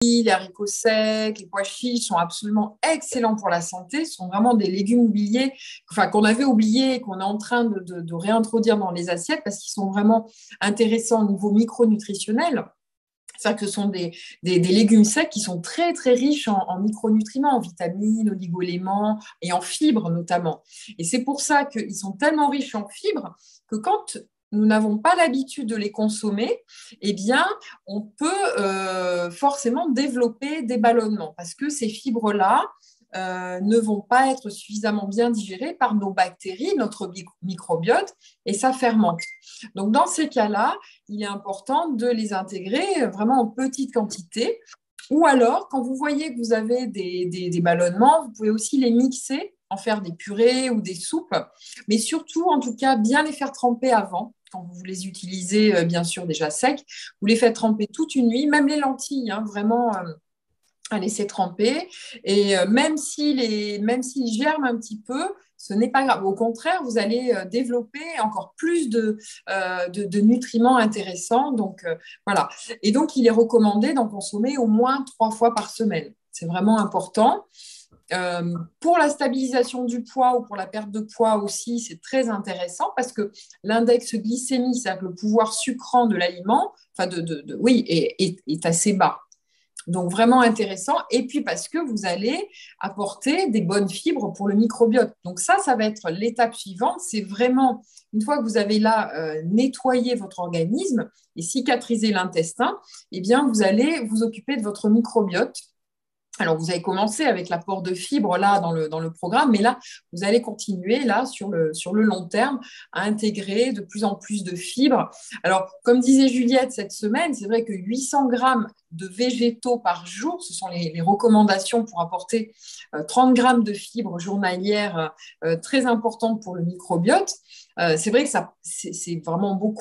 les haricots secs, les pois chiches sont absolument excellents pour la santé. Ce sont vraiment des légumes oubliés, enfin, qu'on avait oubliés et qu'on est en train de réintroduire dans les assiettes parce qu'ils sont vraiment intéressants au niveau micronutritionnel. C'est-à-dire que ce sont des légumes secs qui sont très, très riches en micronutriments, en vitamines, oligo-éléments et en fibres notamment. Et c'est pour ça qu'ils sont tellement riches en fibres que quand nous n'avons pas l'habitude de les consommer, eh bien, on peut forcément développer des ballonnements parce que ces fibres-là ne vont pas être suffisamment bien digérées par nos bactéries, notre microbiote, et ça fermente. Donc, dans ces cas-là, il est important de les intégrer vraiment en petite quantité. Ou alors, quand vous voyez que vous avez des ballonnements, vous pouvez aussi les mixer, en faire des purées ou des soupes, mais surtout, en tout cas, bien les faire tremper avant. Quand vous les utilisez, bien sûr, déjà secs, vous les faites tremper toute une nuit, même les lentilles, hein, vraiment à laisser tremper. Et même s'ils germent un petit peu, ce n'est pas grave. Au contraire, vous allez développer encore plus de nutriments intéressants. Donc, voilà. Et donc, il est recommandé d'en consommer au moins 3 fois par semaine. C'est vraiment important. Pour la stabilisation du poids ou pour la perte de poids aussi, c'est très intéressant parce que l'index glycémique, c'est-à-dire le pouvoir sucrant de l'aliment, enfin oui, est assez bas. Donc, vraiment intéressant. Et puis, parce que vous allez apporter des bonnes fibres pour le microbiote. Donc, ça va être l'étape suivante. C'est vraiment, une fois que vous avez là nettoyé votre organisme et cicatrisé l'intestin, eh bien, vous allez vous occuper de votre microbiote. Alors, vous avez commencé avec l'apport de fibres là dans le programme, mais là, vous allez continuer là sur le long terme à intégrer de plus en plus de fibres. Alors, comme disait Juliette cette semaine, c'est vrai que 800 grammes de végétaux par jour, ce sont les recommandations pour apporter 30 grammes de fibres journalières très importantes pour le microbiote. C'est vrai que c'est vraiment beaucoup.